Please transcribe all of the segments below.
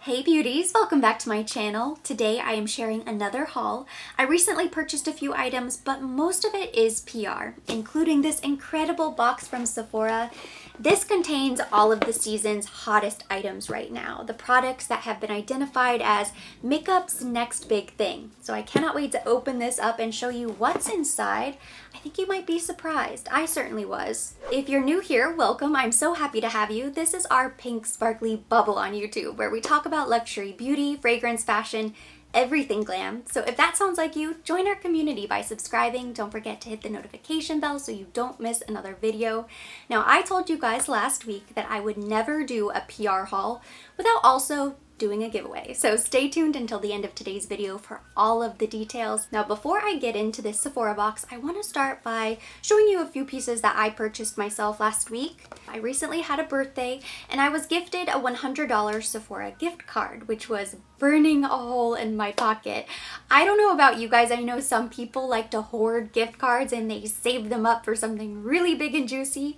Hey beauties, welcome back to my channel. Today I am sharing another haul. I recently purchased a few items, but most of it is PR, including this incredible box from Sephora. This contains all of the season's hottest items right now, the products that have been identified as makeup's next big thing. So I cannot wait to open this up and show you what's inside. I think you might be surprised. I certainly was. If you're new here, welcome. I'm so happy to have you. This is our pink sparkly bubble on YouTube, where we talk about luxury, beauty, fragrance, fashion, everything glam. So if that sounds like you, join our community by subscribing. Don't forget to hit the notification bell so you don't miss another video. Now, I told you guys last week that I would never do a PR haul without also doing a giveaway. So stay tuned until the end of today's video for all of the details. Now, before I get into this Sephora box, I want to start by showing you a few pieces that I purchased myself last week. I recently had a birthday and I was gifted a $100 Sephora gift card, which was burning a hole in my pocket. I don't know about you guys. I know some people like to hoard gift cards and they save them up for something really big and juicy.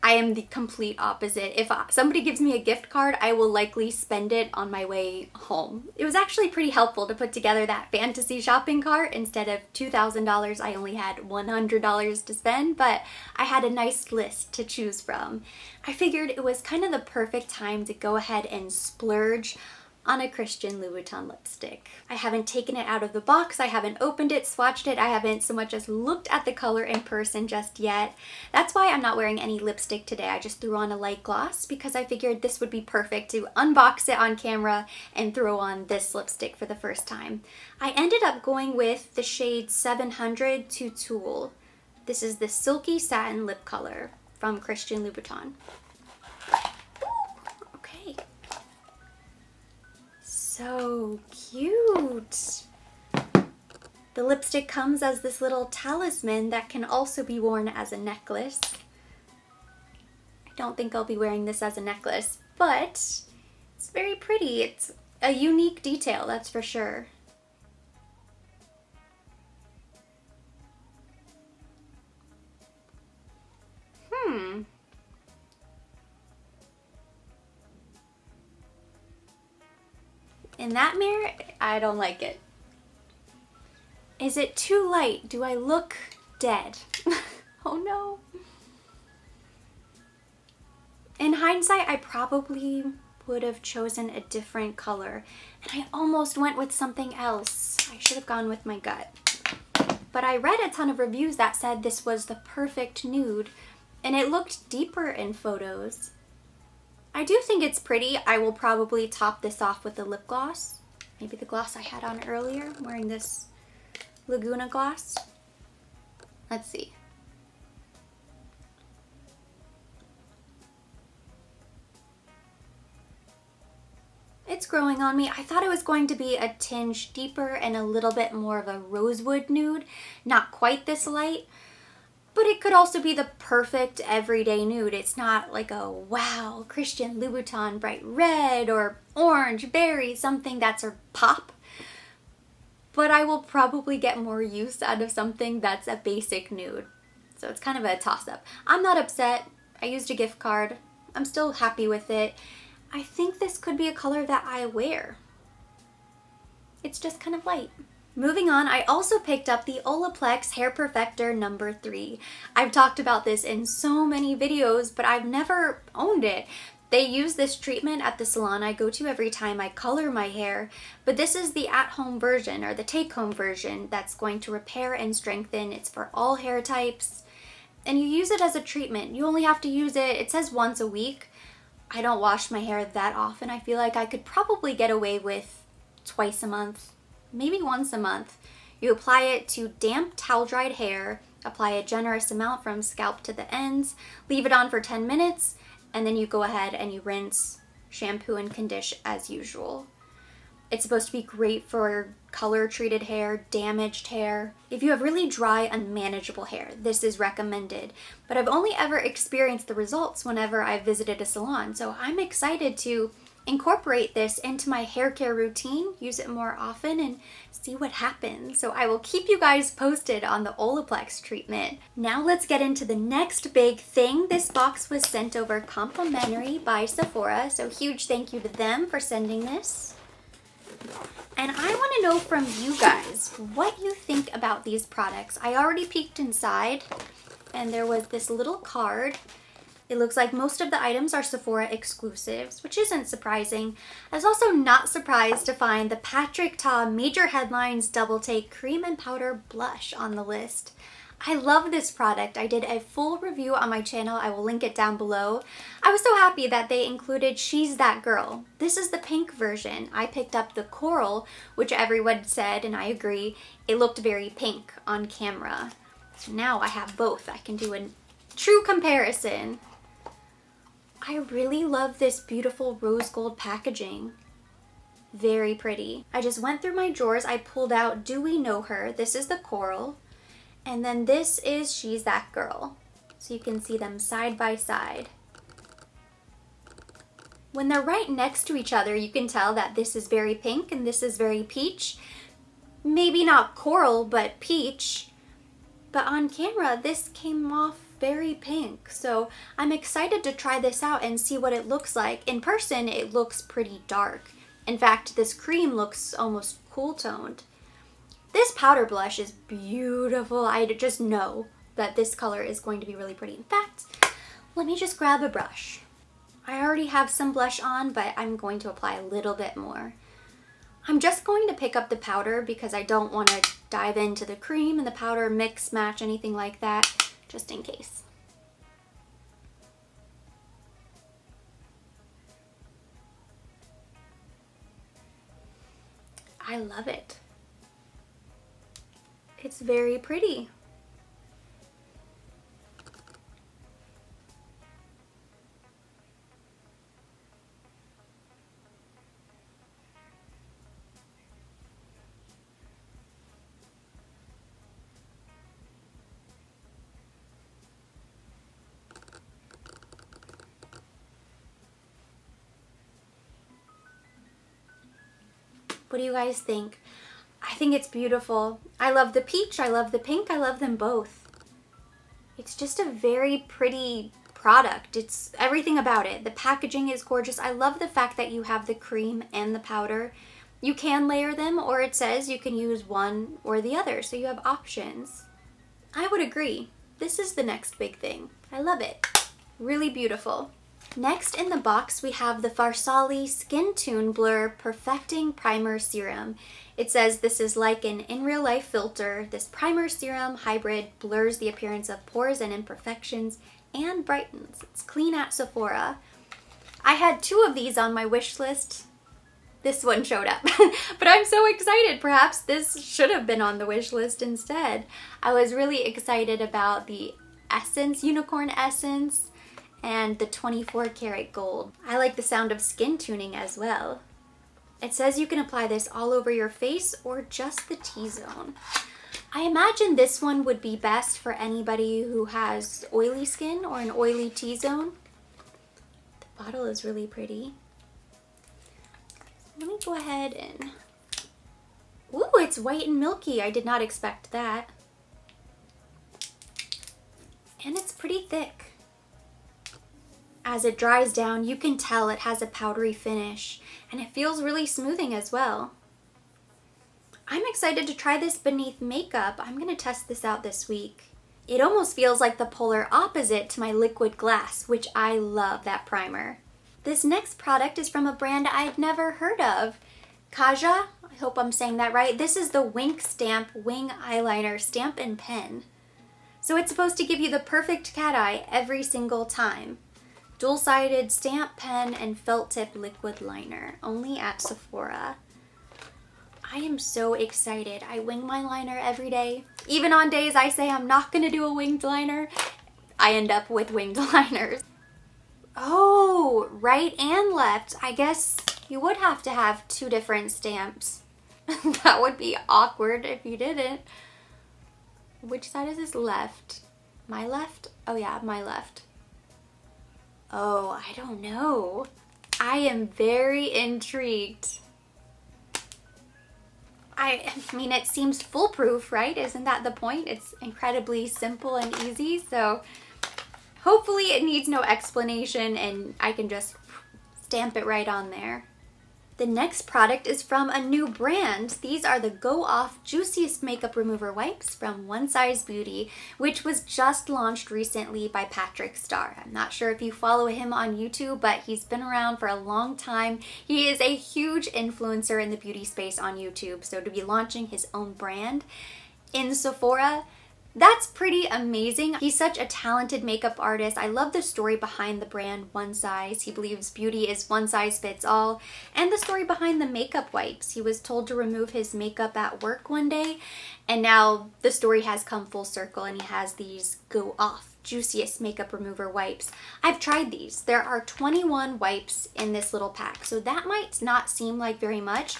I am the complete opposite. If somebody gives me a gift card, I will likely spend it on my way home. It was actually pretty helpful to put together that fantasy shopping cart. Instead of $2,000, I only had $100 to spend, but I had a nice list to choose from. I figured it was kind of the perfect time to go ahead and splurge on a Christian Louboutin lipstick. I haven't taken it out of the box, I haven't opened it, swatched it, I haven't so much as looked at the color in person just yet. That's why I'm not wearing any lipstick today. I just threw on a light gloss because I figured this would be perfect to unbox it on camera and throw on this lipstick for the first time. I ended up going with the shade 700 to Tulle. This is the Silky Satin Lip Color from Christian Louboutin. So cute! The lipstick comes as this little talisman that can also be worn as a necklace. I don't think I'll be wearing this as a necklace, but it's very pretty. It's a unique detail, that's for sure. In that mirror, I don't like it. Is it too light? Do I look dead? Oh no. In hindsight, I probably would have chosen a different color, and I almost went with something else. I should have gone with my gut. But I read a ton of reviews that said this was the perfect nude, and it looked deeper in photos. I do think it's pretty. I will probably top this off with a lip gloss. Maybe the gloss I had on earlier. I'm wearing this Laguna gloss. Let's see. It's growing on me. I thought it was going to be a tinge deeper and a little bit more of a rosewood nude. Not quite this light. But it could also be the perfect everyday nude. It's not like a wow, Christian Louboutin bright red or orange, berry, something that's a pop. But I will probably get more use out of something that's a basic nude. So it's kind of a toss-up. I'm not upset. I used a gift card. I'm still happy with it. I think this could be a color that I wear. It's just kind of light. Moving on, I also picked up the Olaplex Hair Perfector No. 3. I've talked about this in so many videos, but I've never owned it. They use this treatment at the salon I go to every time I color my hair, but this is the at-home version, or the take-home version, that's going to repair and strengthen. It's for all hair types, and you use it as a treatment. You only have to use it, it says once a week. I don't wash my hair that often. I feel like I could probably get away with twice a month. Maybe once a month. You apply it to damp towel-dried hair, apply a generous amount from scalp to the ends, leave it on for 10 minutes, and then you go ahead and you rinse, shampoo, and condition as usual. It's supposed to be great for color-treated hair, damaged hair. If you have really dry, unmanageable hair, this is recommended. But I've only ever experienced the results whenever I've visited a salon, so I'm excited to incorporate this into my hair care routine, use it more often, and see what happens. So I will keep you guys posted on the Olaplex treatment. Now let's get into the next big thing. This box was sent over complimentary by Sephora, so huge thank you to them for sending this. And I want to know from you guys what you think about these products. I already peeked inside and there was this little card. It looks like most of the items are Sephora exclusives, which isn't surprising. I was also not surprised to find the Patrick Ta Major Headlines Double Take Cream and Powder Blush on the list. I love this product. I did a full review on my channel. I will link it down below. I was so happy that they included She's That Girl. This is the pink version. I picked up the coral, which everyone said, and I agree, it looked very pink on camera. So now I have both. I can do a true comparison. I really love this beautiful rose gold packaging. Very pretty. I just went through my drawers. I pulled out Do We Know Her? This is the coral. And then this is She's That Girl. So you can see them side by side. When they're right next to each other, you can tell that this is very pink and this is very peach. Maybe not coral, but peach. But on camera, this came off very pink. So I'm excited to try this out and see what it looks like. In person, it looks pretty dark. In fact, this cream looks almost cool toned. This powder blush is beautiful. I just know that this color is going to be really pretty. In fact, let me just grab a brush. I already have some blush on, but I'm going to apply a little bit more. I'm just going to pick up the powder because I don't want to dive into the cream and the powder, mix, match, anything like that, just in case. I love it. It's very pretty. What do you guys think? I think it's beautiful. I love the peach, I love the pink, I love them both. It's just a very pretty product. It's everything about it. The packaging is gorgeous. I love the fact that you have the cream and the powder. You can layer them, or it says you can use one or the other, so you have options. I would agree. This is the next big thing. I love it. Really beautiful. Next in the box, we have the Farsali Skin Tune Blur Perfecting Primer Serum. It says this is like an in real life filter. This primer serum hybrid blurs the appearance of pores and imperfections and brightens. It's clean at Sephora. I had 2 of these on my wish list. This one showed up, but I'm so excited. Perhaps this should have been on the wish list instead. I was really excited about the Essence, Unicorn Essence, and the 24 karat gold. I like the sound of skin tuning as well. It says you can apply this all over your face or just the T-zone. I imagine this one would be best for anybody who has oily skin or an oily T-zone. The bottle is really pretty. Let me go ahead and... Ooh, it's white and milky. I did not expect that. And it's pretty thick. As it dries down, you can tell it has a powdery finish, and it feels really smoothing as well. I'm excited to try this beneath makeup. I'm going to test this out this week. It almost feels like the polar opposite to my liquid glass, which I love that primer. This next product is from a brand I've never heard of. Kaja, I hope I'm saying that right. This is the Wink Stamp Wing Eyeliner Stamp and Pen. So it's supposed to give you the perfect cat eye every single time. Dual-sided stamp, pen, and felt tip liquid liner, only at Sephora. I am so excited. I wing my liner every day. Even on days I say I'm not gonna do a winged liner, I end up with winged liners. Oh, right and left. I guess you would have to have 2 different stamps. That would be awkward if you didn't. Which side is this left? My left? Oh yeah, my left. Oh, I don't know. I am very intrigued. I mean, it seems foolproof, right? Isn't that the point? It's incredibly simple and easy, so hopefully it needs no explanation and I can just stamp it right on there. The next product is from a new brand. These are the Go Off Juiciest Makeup Remover Wipes from One Size Beauty, which was just launched recently by Patrick Starr. I'm not sure if you follow him on YouTube, but he's been around for a long time. He is a huge influencer in the beauty space on YouTube, so to be launching his own brand in Sephora, that's pretty amazing. He's such a talented makeup artist. I love the story behind the brand One Size. He believes beauty is one size fits all. And the story behind the makeup wipes. He was told to remove his makeup at work one day, and now the story has come full circle and he has these Go Off Juiciest Makeup Remover Wipes. I've tried these. There are 21 wipes in this little pack, so that might not seem like very much.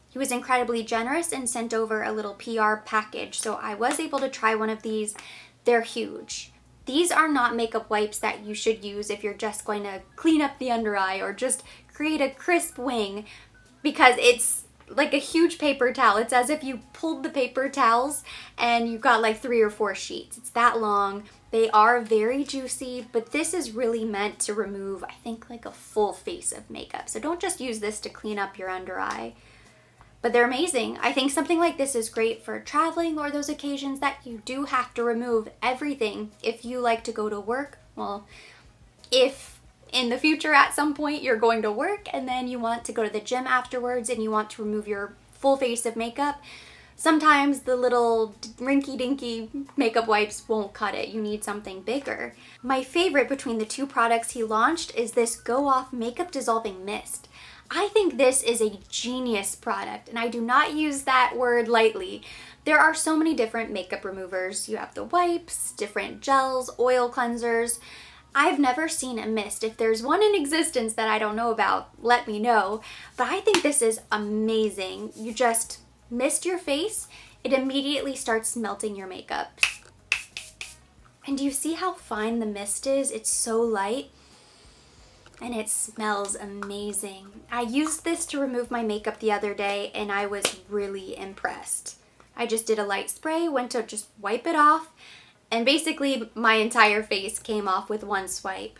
He was incredibly generous and sent over a little PR package, so I was able to try one of these. They're huge. These are not makeup wipes that you should use if you're just going to clean up the under eye or just create a crisp wing, because it's like a huge paper towel. It's as if you pulled the paper towels and you've got like 3 or 4 sheets. It's that long. They are very juicy, but this is really meant to remove, I think, like a full face of makeup. So don't just use this to clean up your under eye. But they're amazing. I think something like this is great for traveling or those occasions that you do have to remove everything. If you like to go to work, well, if in the future at some point you're going to work and then you want to go to the gym afterwards and you want to remove your full face of makeup, sometimes the little rinky-dinky makeup wipes won't cut it. You need something bigger. My favorite between the two products he launched is this Go Off Makeup Dissolving Mist. I think this is a genius product, and I do not use that word lightly. There are so many different makeup removers. You have the wipes, different gels, oil cleansers. I've never seen a mist. If there's one in existence that I don't know about, let me know. But I think this is amazing. You just mist your face, it immediately starts melting your makeup. And do you see how fine the mist is? It's so light. And it smells amazing. I used this to remove my makeup the other day and I was really impressed. I just did a light spray, went to just wipe it off, and basically my entire face came off with one swipe.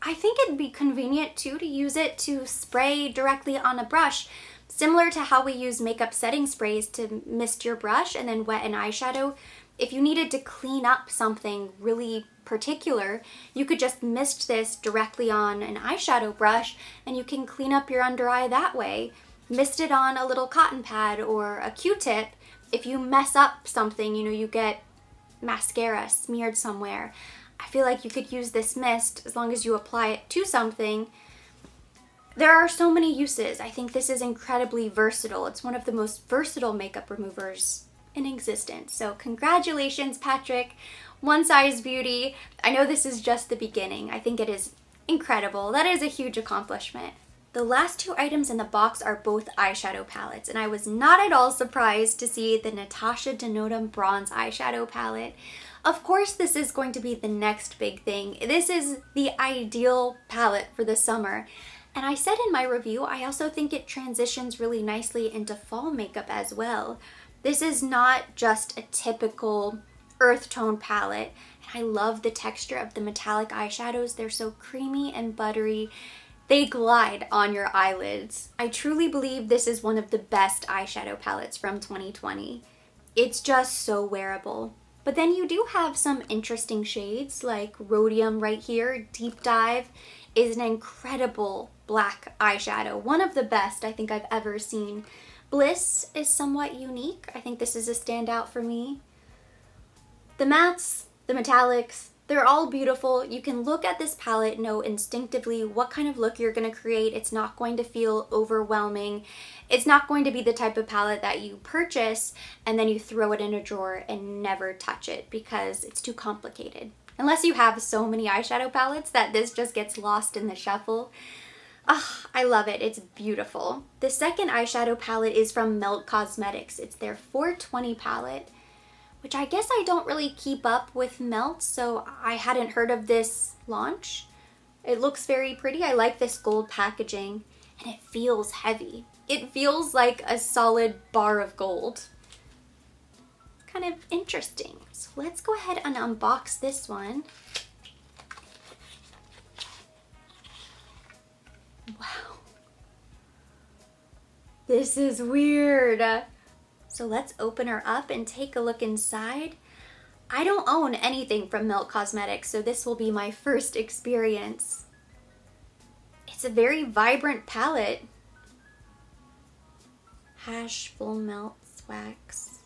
I think it'd be convenient too to use it to spray directly on a brush, similar to how we use makeup setting sprays to mist your brush and then wet an eyeshadow. If you needed to clean up something really particular, you could just mist this directly on an eyeshadow brush and you can clean up your under eye that way. Mist it on a little cotton pad or a Q-tip. If you mess up something, you get mascara smeared somewhere, I feel like you could use this mist as long as you apply it to something. There are so many uses. I think this is incredibly versatile. It's one of the most versatile makeup removers in existence. So congratulations, Patrick. One Size Beauty. I know this is just the beginning. I think it is incredible. That is a huge accomplishment. The last 2 items in the box are both eyeshadow palettes, and I was not at all surprised to see the Natasha Denona Bronze Eyeshadow Palette. Of course, this is going to be the next big thing. This is the ideal palette for the summer. And I said in my review, I also think it transitions really nicely into fall makeup as well. This is not just a typical earth tone palette. I love the texture of the metallic eyeshadows. They're so creamy and buttery. They glide on your eyelids. I truly believe this is one of the best eyeshadow palettes from 2020. It's just so wearable. But then you do have some interesting shades like Rhodium right here. Deep Dive is an incredible black eyeshadow. One of the best I think I've ever seen. Bliss is somewhat unique. I think this is a standout for me. The mattes, the metallics, they're all beautiful. You can look at this palette, know instinctively what kind of look you're going to create. It's not going to feel overwhelming. It's not going to be the type of palette that you purchase and then you throw it in a drawer and never touch it because it's too complicated. Unless you have so many eyeshadow palettes that this just gets lost in the shuffle. Ah, I love it. It's beautiful. The second eyeshadow palette is from Melt Cosmetics. It's their 420 palette, which I guess I don't really keep up with Melt, so I hadn't heard of this launch. It looks very pretty. I like this gold packaging, and it feels heavy. It feels like a solid bar of gold. Kind of interesting. So let's go ahead and unbox this one. Wow. This is weird. So let's open her up and take a look inside. I don't own anything from Melt Cosmetics, so this will be my first experience. It's a very vibrant palette. Hash, full melts, wax.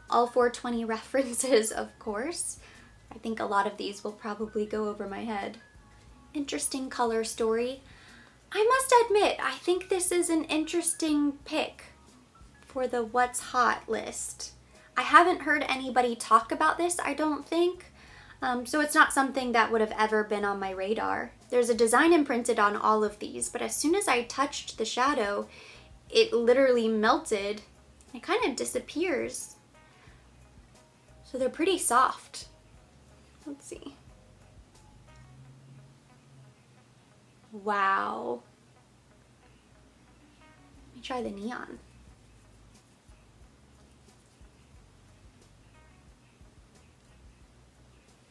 All 420 references, of course. I think a lot of these will probably go over my head. Interesting color story. I must admit, I think this is an interesting pick for the What's Hot list. I haven't heard anybody talk about this, I don't think. So it's not something that would have ever been on my radar. There's a design imprinted on all of these, but as soon as I touched the shadow, it literally melted. It kind of disappears. So they're pretty soft. Let's see. Wow. Let me try the neon.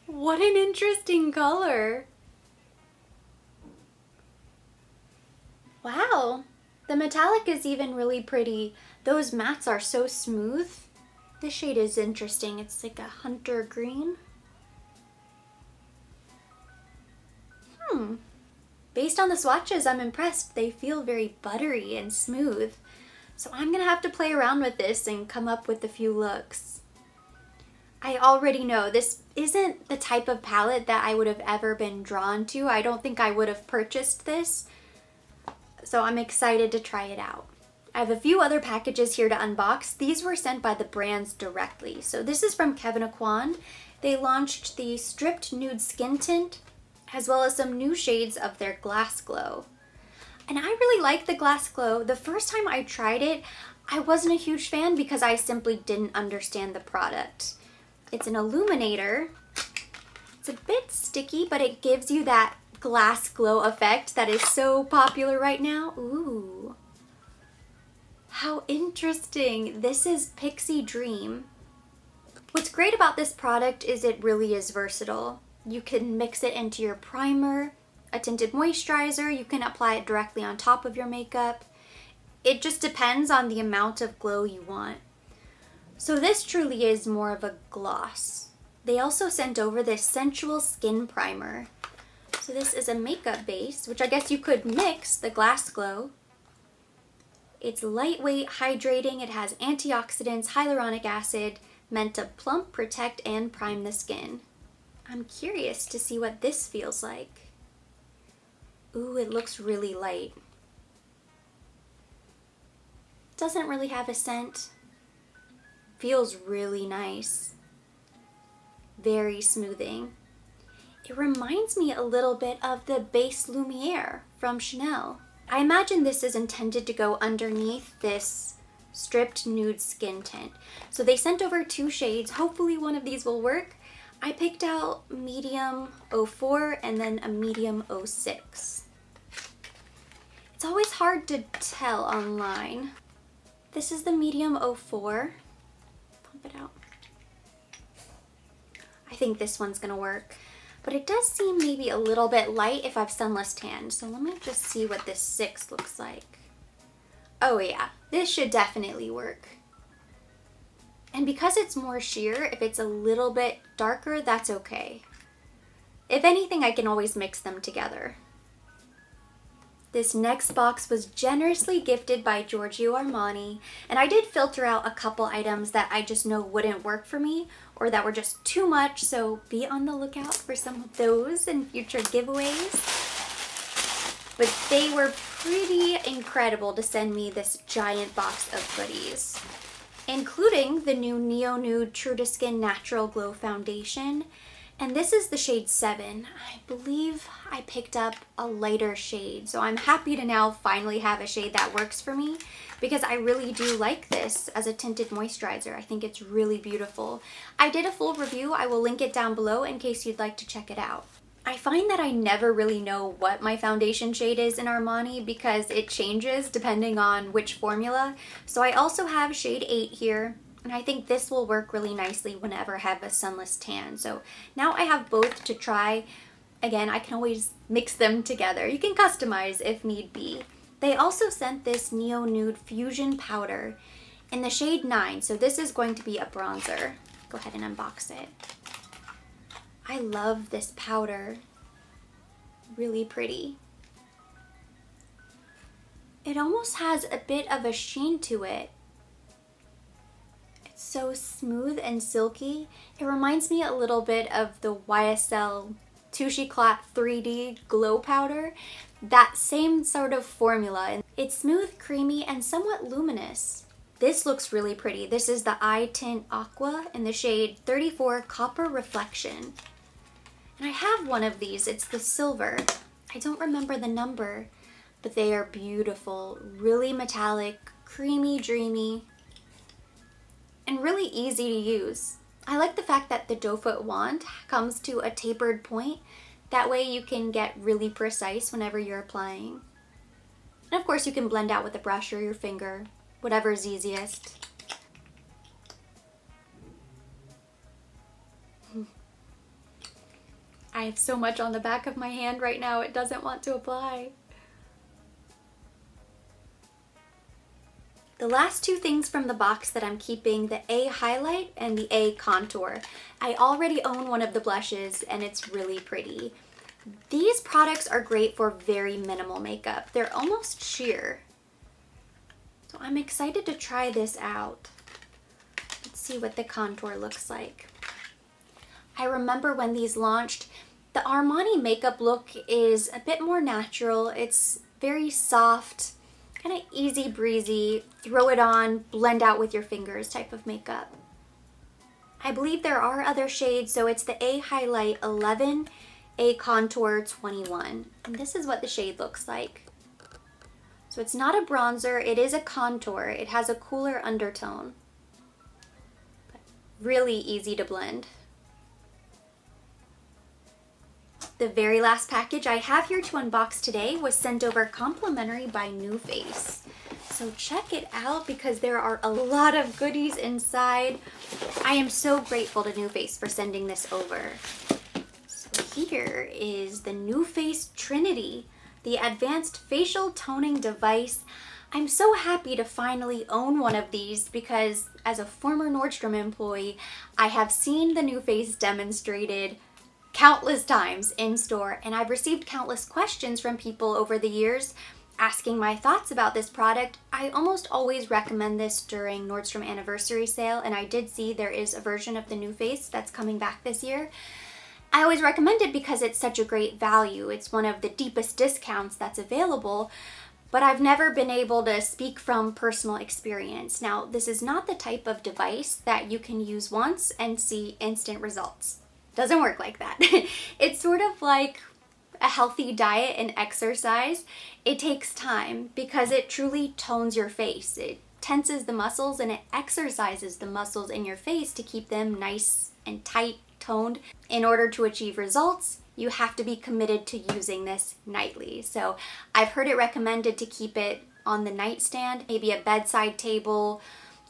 What an interesting color. Wow. The metallic is even really pretty. Those mattes are so smooth. This shade is interesting. It's like a hunter green. Based on the swatches, I'm impressed. They feel very buttery and smooth. So I'm gonna have to play around with this and come up with a few looks. I already know this isn't the type of palette that I would have ever been drawn to. I don't think I would have purchased this. So I'm excited to try it out. I have a few other packages here to unbox. These were sent by the brands directly. So this is from Kevyn Aucoin. They launched the Stripped Nude Skin Tint, as well as some new shades of their Glass Glow. And I really like the Glass Glow. The first time I tried it, I wasn't a huge fan because I simply didn't understand the product. It's an illuminator. It's a bit sticky, but it gives you that glass glow effect that is so popular right now. Ooh. How interesting. This is Pixie Dream. What's great about this product is it really is versatile. You can mix it into your primer, a tinted moisturizer. You can apply it directly on top of your makeup. It just depends on the amount of glow you want. So this truly is more of a gloss. They also sent over this Sensual Skin Primer. So this is a makeup base, which I guess you could mix the Glass Glow. It's lightweight, hydrating. It has antioxidants, hyaluronic acid, meant to plump, protect, and prime the skin. I'm curious to see what this feels like. Ooh, it looks really light. Doesn't really have a scent. Feels really nice. Very smoothing. It reminds me a little bit of the Base Lumiere from Chanel. I imagine this is intended to go underneath this Stripped Nude Skin Tint. So they sent over 2 shades. Hopefully one of these will work. I picked out medium 04 and then a medium 06. It's always hard to tell online. This is the medium 04. Pump it out. I think this one's gonna work. But it does seem maybe a little bit light if I've sunless tanned. So let me just see what this 6 looks like. Oh yeah, this should definitely work. And because it's more sheer, if it's a little bit darker, that's okay. If anything, I can always mix them together. This next box was generously gifted by Giorgio Armani, and I did filter out a couple items that I just know wouldn't work for me or that were just too much, so be on the lookout for some of those in future giveaways. But they were pretty incredible to send me this giant box of goodies, including the new Neo Nude True to Skin Natural Glow Foundation. And this is the shade 7. I believe I picked up a lighter shade, so I'm happy to now finally have a shade that works for me because I really do like this as a tinted moisturizer. I think it's really beautiful. I did a full review. I will link it down below in case you'd like to check it out. I find that I never really know what my foundation shade is in Armani because it changes depending on which formula. So I also have shade 8 here, and I think this will work really nicely whenever I have a sunless tan. So now I have both to try. Again, I can always mix them together. You can customize if need be. They also sent this Neo Nude Fusion Powder in the shade 9, so this is going to be a bronzer. Go ahead and unbox it. I love this powder. Really pretty. It almost has a bit of a sheen to it. It's so smooth and silky. It reminds me a little bit of the YSL Touche Eclat 3D Glow Powder. That same sort of formula. It's smooth, creamy, and somewhat luminous. This looks really pretty. This is the Eye Tint Aqua in the shade 34 Copper Reflection. And I have one of these. It's the silver. I don't remember the number, but they are beautiful. Really metallic, creamy, dreamy, and really easy to use. I like the fact that the doe foot wand comes to a tapered point. That way you can get really precise whenever you're applying. And of course you can blend out with a brush or your finger, whatever's easiest. I have so much on the back of my hand right now, it doesn't want to apply. The last two things from the box that I'm keeping, the A Highlight and the A Contour. I already own one of the blushes and it's really pretty. These products are great for very minimal makeup. They're almost sheer. So I'm excited to try this out. Let's see what the contour looks like. I remember when these launched, the Armani makeup look is a bit more natural. It's very soft, kind of easy breezy, throw it on, blend out with your fingers type of makeup. I believe there are other shades, so it's the A Highlight 11, A Contour 21. And this is what the shade looks like. So it's not a bronzer, it is a contour. It has a cooler undertone. But really easy to blend. The very last package I have here to unbox today was sent over complimentary by NuFACE. So check it out because there are a lot of goodies inside. I am so grateful to NuFACE for sending this over. So here is the NuFACE Trinity, the advanced facial toning device. I'm so happy to finally own one of these because as a former Nordstrom employee, I have seen the NuFACE demonstrated countless times in store, and I've received countless questions from people over the years asking my thoughts about this product. I almost always recommend this during Nordstrom anniversary sale, and I did see there is a version of the NuFACE that's coming back this year. I always recommend it because it's such a great value. It's one of the deepest discounts that's available, but I've never been able to speak from personal experience. Now, this is not the type of device that you can use once and see instant results. Doesn't work like that. It's sort of like a healthy diet and exercise. It takes time because it truly tones your face. It tenses the muscles and it exercises the muscles in your face to keep them nice and tight, toned. In order to achieve results, you have to be committed to using this nightly. So I've heard it recommended to keep it on the nightstand, maybe a bedside table,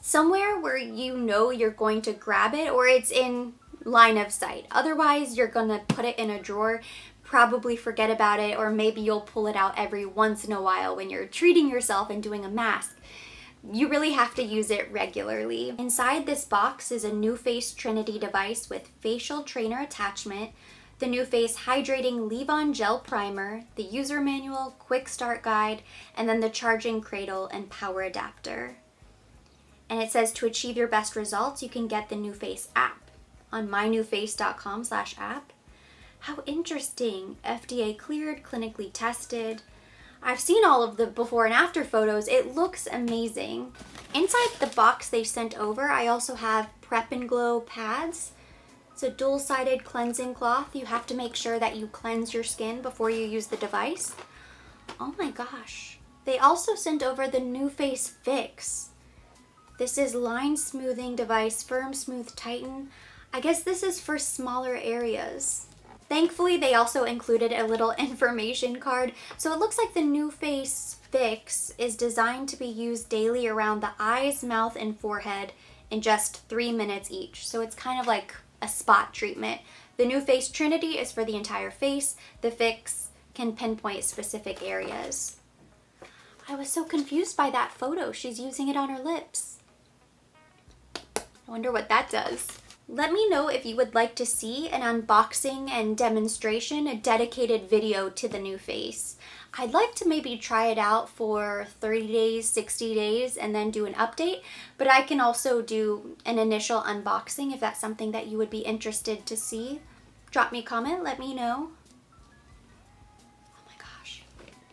somewhere where you know you're going to grab it or it's in line of sight. Otherwise, you're gonna put it in a drawer, probably forget about it, or maybe you'll pull it out every once in a while when you're treating yourself and doing a mask. You really have to use it regularly. Inside this box is a NuFACE Trinity device with facial trainer attachment, the NuFACE Hydrating Leave-On Gel Primer, the user manual, quick start guide, and then the charging cradle and power adapter. And it says to achieve your best results, you can get the NuFACE app on mynuface.com/app. How interesting. FDA cleared, clinically tested. I've seen all of the before and after photos. It looks amazing. Inside the box they sent over, I also have Prep and Glow pads. It's a dual-sided cleansing cloth. You have to make sure that you cleanse your skin before you use the device. Oh my gosh. They also sent over the NuFACE Fix. This is line smoothing device, firm, smooth, tighten. I guess this is for smaller areas. Thankfully, they also included a little information card, so it looks like the NuFACE Fix is designed to be used daily around the eyes, mouth, and forehead in just 3 minutes each. So it's kind of like a spot treatment. The NuFACE Trinity is for the entire face. The Fix can pinpoint specific areas. I was so confused by that photo. She's using it on her lips. I wonder what that does. Let me know if you would like to see an unboxing and demonstration, a dedicated video to the NuFACE. I'd like to maybe try it out for 30 days, 60 days, and then do an update, but I can also do an initial unboxing if that's something that you would be interested to see. Drop me a comment, let me know. Oh my gosh,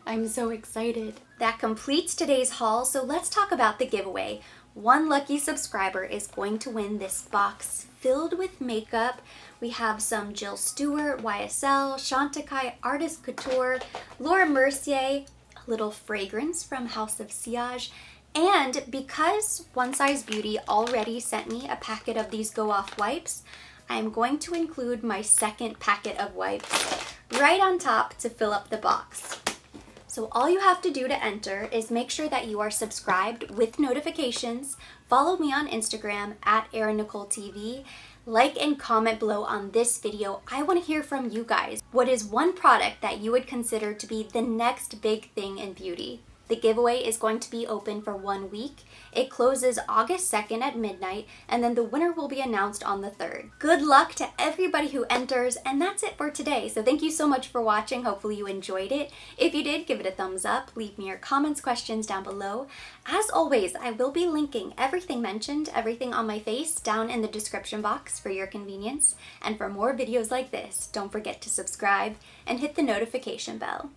I'm so excited. That completes today's haul, so let's talk about the giveaway. One lucky subscriber is going to win this box filled with makeup. We have some Jill Stewart, YSL, Chantecaille, Artist Couture, Laura Mercier, a little fragrance from House of Sillage, and because One Size Beauty already sent me a packet of these Go Off wipes, I'm going to include my second packet of wipes right on top to fill up the box. So all you have to do to enter is make sure that you are subscribed with notifications, follow me on Instagram at ErinNicoleTV, like and comment below on this video. I want to hear from you guys. What is one product that you would consider to be the next big thing in beauty? The giveaway is going to be open for 1 week. It closes August 2nd at midnight, and then the winner will be announced on the 3rd. Good luck to everybody who enters, and that's it for today. So thank you so much for watching. Hopefully you enjoyed it. If you did, give it a thumbs up. Leave me your comments, questions down below. As always, I will be linking everything mentioned, everything on my face, down in the description box for your convenience. And for more videos like this, don't forget to subscribe and hit the notification bell.